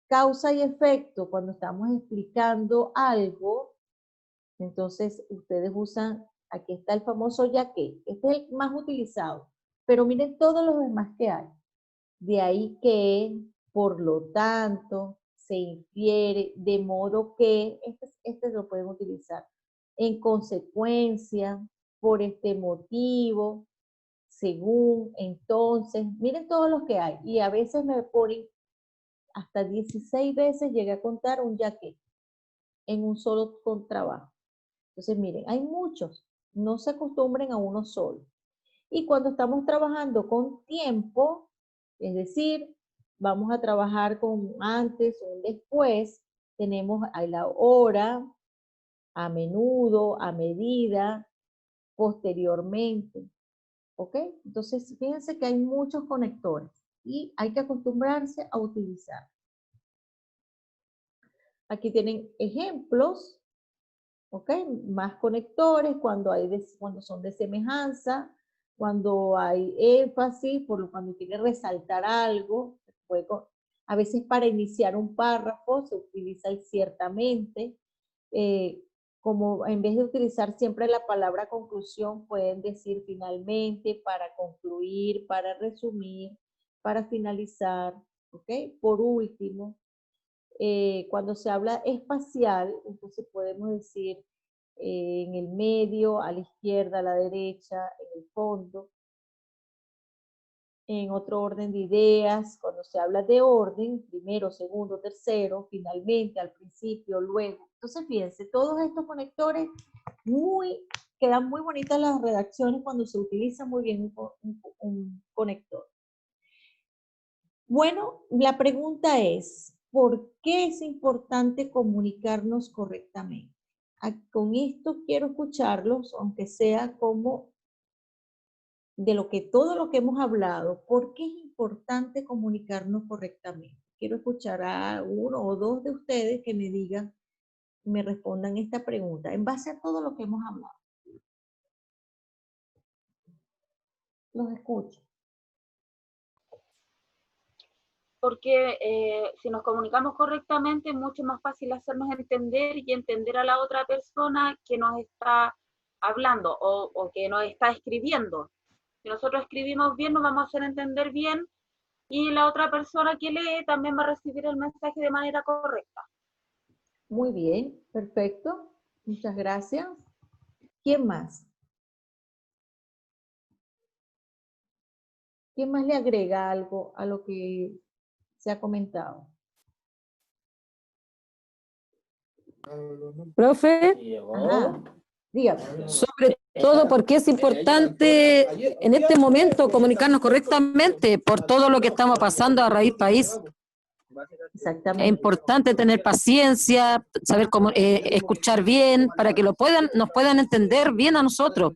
Causa y efecto, cuando estamos explicando algo, entonces ustedes usan, aquí está el famoso ya que, este es el más utilizado, pero miren todos los demás que hay. De ahí que, por lo tanto, se infiere, de modo que, este lo pueden utilizar. En consecuencia, por este motivo, según, entonces, miren todos los que hay. Y a veces me ponen, hasta 16 veces llegué a contar un ya que, en un solo trabajo. Entonces, miren, hay muchos. No se acostumbren a uno solo. Y cuando estamos trabajando con tiempo, es decir, vamos a trabajar con antes o un después, tenemos a la hora, a menudo, a medida, posteriormente. ¿Ok? Entonces, fíjense que hay muchos conectores y hay que acostumbrarse a utilizar. Aquí tienen ejemplos, ¿ok? Más conectores cuando son de semejanza, cuando hay énfasis, cuando quiere resaltar algo. A veces para iniciar un párrafo se utiliza el ciertamente. Como en vez de utilizar siempre la palabra conclusión, pueden decir finalmente, para concluir, para resumir, para finalizar, ¿ok? Por último. Cuando se habla espacial, entonces podemos decir en el medio, a la izquierda, a la derecha, en el fondo. En otro orden de ideas, cuando se habla de orden, primero, segundo, tercero, finalmente, al principio, luego. Entonces, fíjense, todos estos conectores quedan muy bonitas las redacciones cuando se utiliza muy bien un conector. Bueno, la pregunta es, ¿por qué es importante comunicarnos correctamente? Con esto quiero escucharlos, aunque sea como de todo lo que hemos hablado. ¿Por qué es importante comunicarnos correctamente? Quiero escuchar a uno o dos de ustedes que me digan, me respondan esta pregunta, en base a todo lo que hemos hablado. Los escucho. Porque si nos comunicamos correctamente es mucho más fácil hacernos entender y entender a la otra persona que nos está hablando o que nos está escribiendo. Si nosotros escribimos bien, nos vamos a hacer entender bien y la otra persona que lee también va a recibir el mensaje de manera correcta. Muy bien, perfecto. Muchas gracias. ¿Quién más? ¿Quién más le agrega algo a lo que se ha comentado? Profe, Ajá, dígame. sobre todo porque es importante en este momento comunicarnos correctamente por todo lo que estamos pasando a raíz país. Exactamente. Es importante tener paciencia, saber cómo escuchar bien para que nos puedan entender bien a nosotros.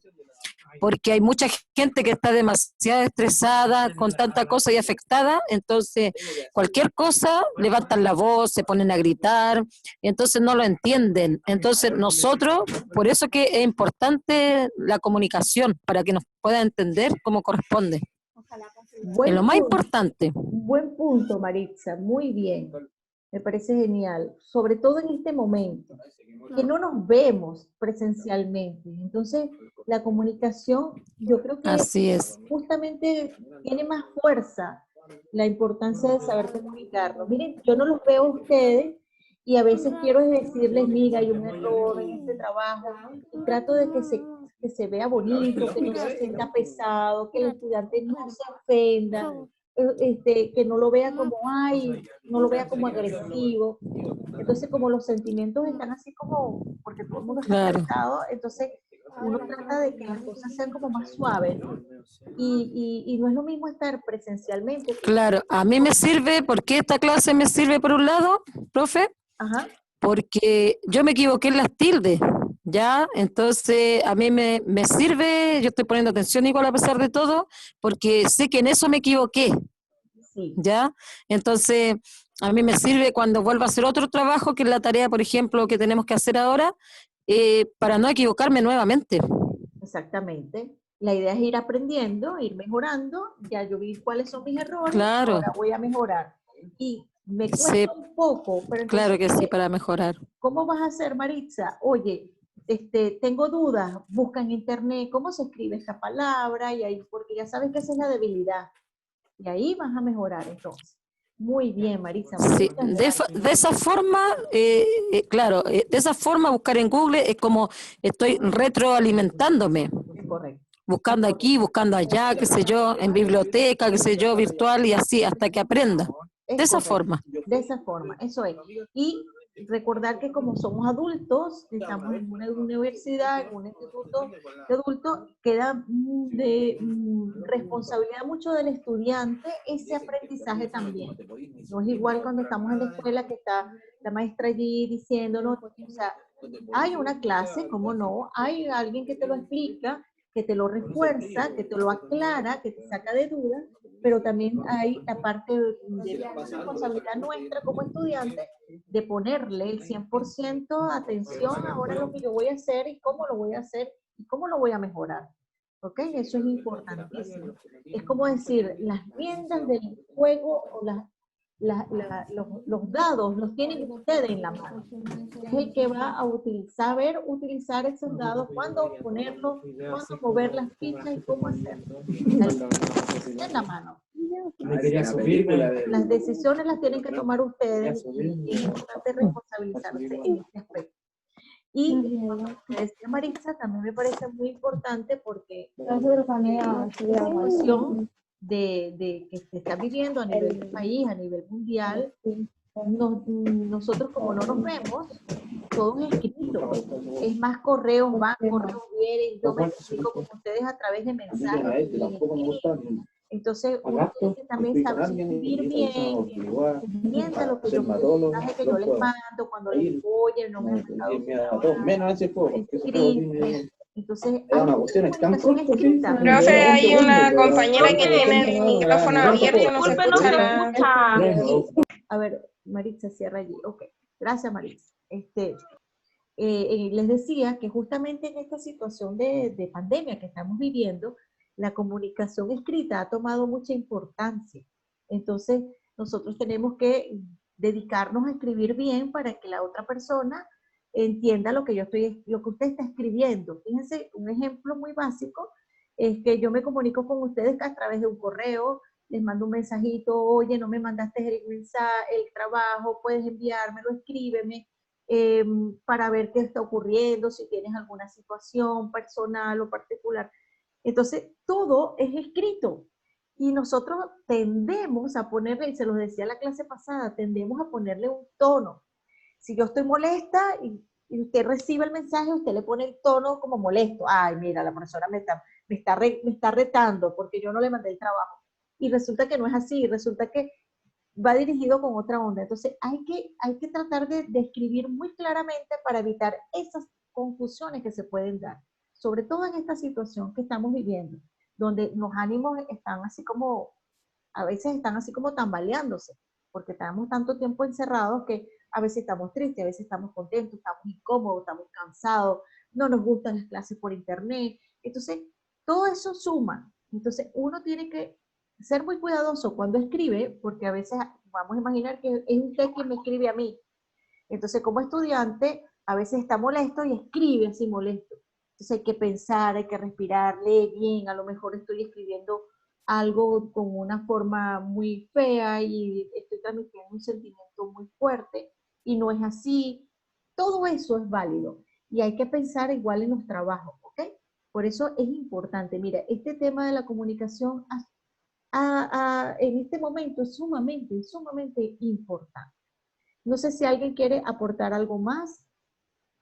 Porque hay mucha gente que está demasiado estresada con tanta cosa y afectada, entonces cualquier cosa levantan la voz, se ponen a gritar, entonces no lo entienden. Entonces nosotros, por eso que es importante la comunicación, para que nos puedan entender como corresponde. Es lo más importante. Buen punto, Maritza, muy bien. Me parece genial, sobre todo en este momento, que no nos vemos presencialmente. Entonces, la comunicación, yo creo que Así es. justamente tiene más fuerza la importancia de saber comunicarnos. Miren, yo no los veo a ustedes y a veces quiero decirles, mira, hay un error en este trabajo, y trato de que se vea bonito, que no se sienta pesado, que el estudiante no se ofenda, que no lo vea como, no lo vea como agresivo. Entonces, como los sentimientos están así como, porque todo el mundo está cansado, entonces uno trata de que las cosas sean como más suaves, ¿no? Y no es lo mismo estar presencialmente. Claro, a mí me sirve, porque esta clase me sirve por un lado, profe, Ajá. Porque yo me equivoqué en las tildes, ¿ya? Entonces a mí me sirve, yo estoy poniendo atención igual a pesar de todo, porque sé que en eso me equivoqué, Sí. ¿ya? Entonces a mí me sirve cuando vuelva a hacer otro trabajo, que es la tarea, por ejemplo, que tenemos que hacer ahora, para no equivocarme nuevamente. Exactamente. La idea es ir aprendiendo, ir mejorando. Ya yo vi cuáles son mis errores, Claro. ahora voy a mejorar. Y me cuesta un poco, pero entonces, claro que sí, para mejorar. ¿cómo vas a hacer, Maritza? Oye, tengo dudas, busca en internet cómo se escribe esta palabra, y ahí, porque ya sabes que esa es la debilidad. Y ahí vas a mejorar entonces. Muy bien, Maritza. Sí, de esa forma, claro, de esa forma buscar en Google es como estoy retroalimentándome. Correcto. Buscando aquí, buscando allá, qué sé yo, en biblioteca, qué sé yo, virtual y así, hasta que aprenda. De esa forma. De esa forma, eso es. Y recordar que como somos adultos, estamos en una universidad, en un instituto de adultos, queda de responsabilidad mucho del estudiante ese aprendizaje también. No es igual cuando estamos en la escuela, que está la maestra allí diciéndonos, o sea, hay una clase, ¿cómo no? Hay alguien que te lo explica, que te lo refuerza, que te lo aclara, que te saca de dudas, pero también hay la parte de la responsabilidad nuestra como estudiantes de ponerle el 100% atención ahora a lo que yo voy a hacer y cómo lo voy a hacer y cómo lo voy a mejorar. ¿Ok? Eso es importantísimo. Es como decir, las riendas del juego o los dados los tienen ustedes en la mano. Es el que va a saber utilizar esos dados, cuándo ponerlos, cuándo mover las fichas y cómo hacerlo. En la mano. Las decisiones las tienen que tomar ustedes y es importante responsabilizarse en este aspecto. Y lo que decía Maritza también me parece muy importante porque la situación de que se está viviendo a nivel del país, a nivel mundial, nosotros como no nos vemos, todo es escrito. Es más, correos van, correos vienen, yo me comunico con ustedes a través de mensajes. Entonces, uno tiene que también saber escribir bien, entienda lo que yo, el mensaje que yo les mando, cuando les digo, oye, no me han mandado escrito. Entonces, hay una comunicación escrita. Profe, hay una compañera que tiene el micrófono abierto, no se Disculpe, no se escucha nada. escucha. A ver, Maritza, cierra allí. Ok, gracias, Maritza. Les decía que justamente en esta situación de pandemia que estamos viviendo, la comunicación escrita ha tomado mucha importancia. Entonces, nosotros tenemos que dedicarnos a escribir bien para que la otra persona entienda lo que usted está escribiendo. Fíjense, un ejemplo muy básico es que yo me comunico con ustedes a través de un correo, les mando un mensajito, oye, no me mandaste el mensaje, el trabajo, puedes enviármelo, escríbeme, para ver qué está ocurriendo, si tienes alguna situación personal o particular. Entonces, todo es escrito. Y nosotros tendemos a ponerle, y se los decía la clase pasada, tendemos a ponerle un tono. Si yo estoy molesta y usted recibe el mensaje, usted le pone el tono como molesto. Ay, mira, la profesora me está retando porque yo no le mandé el trabajo. Y resulta que no es así, resulta que va dirigido con otra onda. Entonces hay que tratar de escribir muy claramente para evitar esas confusiones que se pueden dar, sobre todo en esta situación que estamos viviendo, donde los ánimos están así como, a veces están así como tambaleándose, porque estamos tanto tiempo encerrados que a veces estamos tristes, a veces estamos contentos, estamos incómodos, estamos cansados, no nos gustan las clases por internet. Entonces, todo eso suma. Entonces, uno tiene que ser muy cuidadoso cuando escribe, porque a veces vamos a imaginar que es usted quien me escribe a mí. Entonces, como estudiante, a veces está molesto y escribe así molesto. Entonces hay que pensar, hay que respirar, lee bien, a lo mejor estoy escribiendo algo con una forma muy fea y estoy transmitiendo un sentimiento muy fuerte y no es así. Todo eso es válido y hay que pensar igual en los trabajos, ¿ok? Por eso es importante. Mira, este tema de la comunicación en este momento es sumamente importante. No sé si alguien quiere aportar algo más.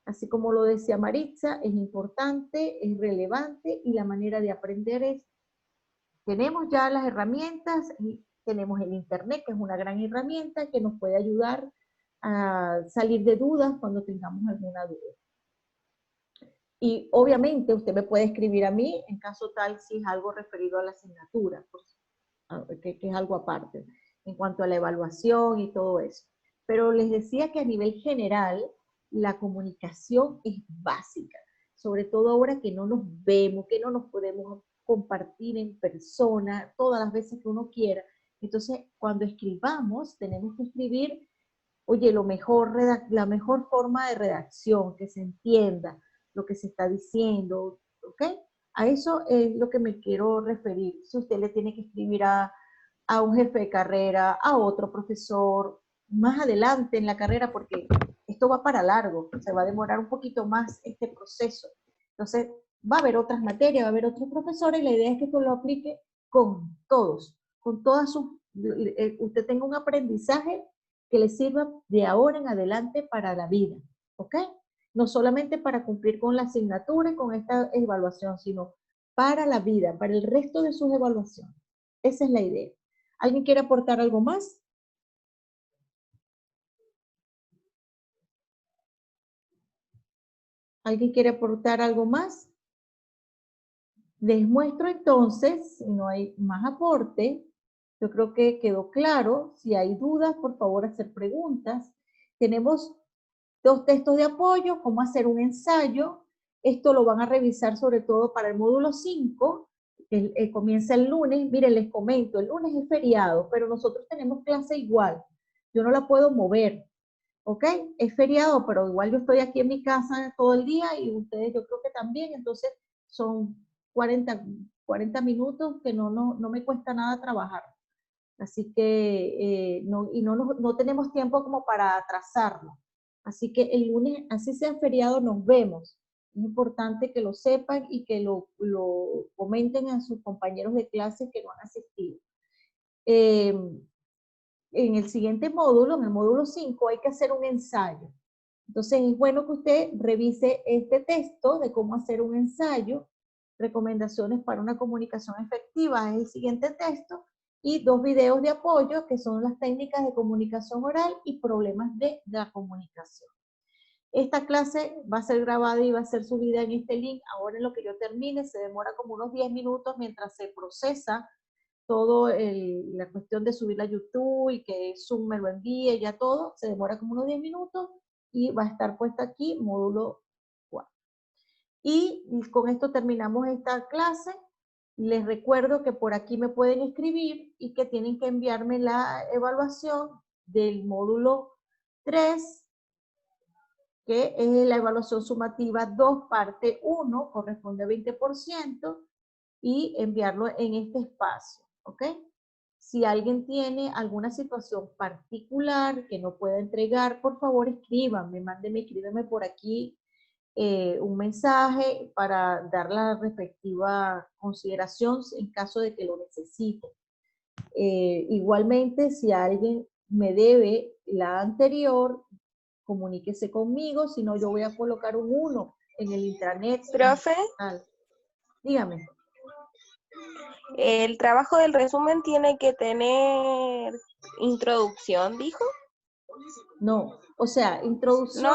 Así como lo decía Maritza, es importante, es relevante y la manera de aprender es, tenemos ya las herramientas, tenemos el internet, que es una gran herramienta que nos puede ayudar a salir de dudas cuando tengamos alguna duda. Y obviamente usted me puede escribir a mí en caso tal si es algo referido a la asignatura, pues, que es algo aparte, en cuanto a la evaluación y todo eso. Pero les decía que a nivel general, la comunicación es básica, sobre todo ahora que no nos vemos, que no nos podemos compartir en persona todas las veces que uno quiera. Entonces, cuando escribamos, tenemos que escribir, oye, la mejor forma de redacción, que se entienda lo que se está diciendo, ¿ok? A eso es lo que me quiero referir. Si usted le tiene que escribir a un jefe de carrera, a otro profesor, más adelante en la carrera, porque esto va para largo, se va a demorar un poquito más este proceso. Entonces, va a haber otras materias, va a haber otros profesores, y la idea es que esto lo aplique con todos, con todas sus, usted tenga un aprendizaje que le sirva de ahora en adelante para la vida, ¿ok? No solamente para cumplir con la asignatura y con esta evaluación, sino para la vida, para el resto de sus evaluaciones. Esa es la idea. ¿Alguien quiere aportar algo más? ¿Alguien quiere aportar algo más? Les muestro entonces, si no hay más aporte, yo creo que quedó claro. Si hay dudas, por favor, hacer preguntas. Tenemos 2 textos de apoyo, cómo hacer un ensayo. Esto lo van a revisar sobre todo para el módulo 5, que comienza el lunes. Miren, les comento, el lunes es feriado, pero nosotros tenemos clase igual. Yo no la puedo mover, ¿ok? Es feriado, pero igual yo estoy aquí en mi casa todo el día y ustedes yo creo que también, entonces son 40 minutos que no me cuesta nada trabajar. Así que no tenemos tiempo como para atrasarlo. Así que el lunes, así sea feriado, nos vemos. Es importante que lo sepan y que lo comenten a sus compañeros de clase que no han asistido. En el siguiente módulo, en el módulo 5, hay que hacer un ensayo. Entonces es bueno que usted revise este texto de cómo hacer un ensayo, recomendaciones para una comunicación efectiva es el siguiente texto, y 2 videos de apoyo que son las técnicas de comunicación oral y problemas de la comunicación. Esta clase va a ser grabada y va a ser subida en este link. Ahora en lo que yo termine, se demora como unos 10 minutos mientras se procesa todo la cuestión de subirla a YouTube y que Zoom me lo envíe, ya todo, se demora como unos 10 minutos y va a estar puesta aquí, módulo 4. Y con esto terminamos esta clase. Les recuerdo que por aquí me pueden escribir y que tienen que enviarme la evaluación del módulo 3, que es la evaluación sumativa 2, parte 1, corresponde a 20%, y enviarlo en este espacio, ¿ok? Si alguien tiene alguna situación particular que no pueda entregar, por favor escríbanme, escríbeme por aquí un mensaje para dar la respectiva consideración en caso de que lo necesite. Igualmente, si alguien me debe la anterior, comuníquese conmigo, si no yo voy a colocar un 1 en el intranet. Profe, Dígame. el trabajo del resumen tiene que tener introducción, ¿dijo? No, o sea, introducción,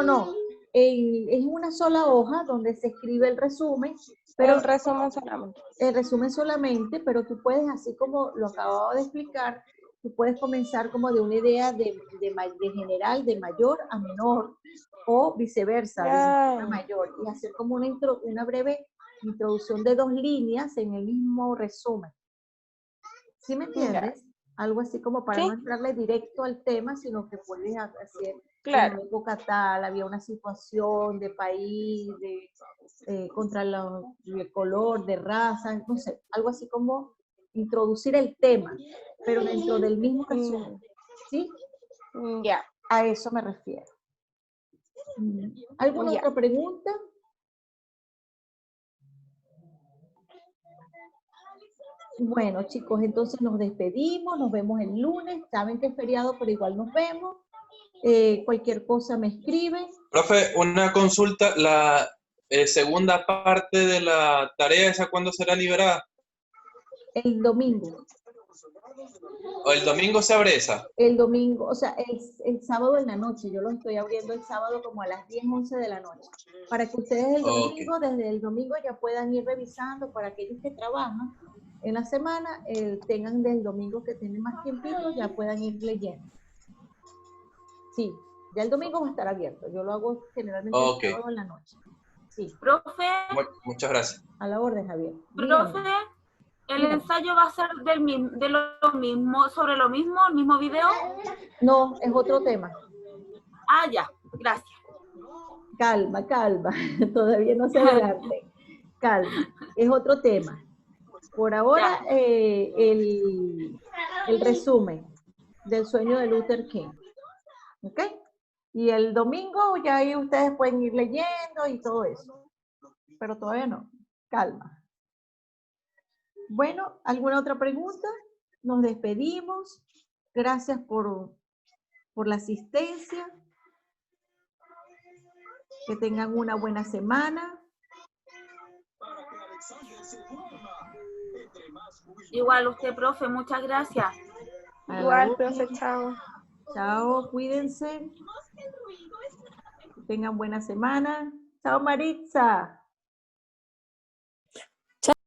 no. Es una sola hoja donde se escribe el resumen, pero el resumen solamente. El resumen solamente, pero tú puedes, así como lo acababa de explicar, tú puedes comenzar como de una idea de general, de mayor a menor, o viceversa, de menor a mayor, y hacer como una breve introducción de 2 líneas en el mismo resumen. ¿Sí me entiendes? Algo así como para no entrarle directo al tema, sino que puedes hacer, en la época tal, había una situación de país, contra el color, de raza, no sé, algo así como introducir el tema, pero dentro del mismo resumen. ¿Sí? Ya. A eso me refiero. ¿Alguna otra pregunta? Bueno, chicos, entonces nos despedimos, nos vemos el lunes. Saben que es feriado, pero igual nos vemos. Cualquier cosa me escriben. Profe, una consulta, la segunda parte de la tarea, ¿esa cuándo será liberada? El domingo. ¿O el domingo se abre esa? El domingo, o sea, el sábado en la noche. Yo lo estoy abriendo el sábado como a las 10, 11 de la noche. Para que ustedes el domingo, desde el domingo ya puedan ir revisando, para aquellos que trabajan en la semana, tengan del domingo que tienen más tiempito, ya puedan ir leyendo. Sí, ya el domingo va a estar abierto. Yo lo hago generalmente el sábado en la noche. Sí. Profe. Muchas gracias. A la orden, Javier. Profe, ¿el ensayo va a ser sobre lo mismo, el mismo video? No, es otro tema. Ah, ya, gracias. Calma, todavía no se adelante. Calma, es otro tema. Por ahora, el resumen del sueño de Luther King. ¿Ok? Y el domingo ya ahí ustedes pueden ir leyendo y todo eso. Pero todavía no. Calma. Bueno, ¿alguna otra pregunta? Nos despedimos. Gracias por la asistencia. Que tengan una buena semana. Igual usted, profe, muchas gracias. Igual, profe, chao. Chao, cuídense. Que tengan buena semana. Chao, Maritza.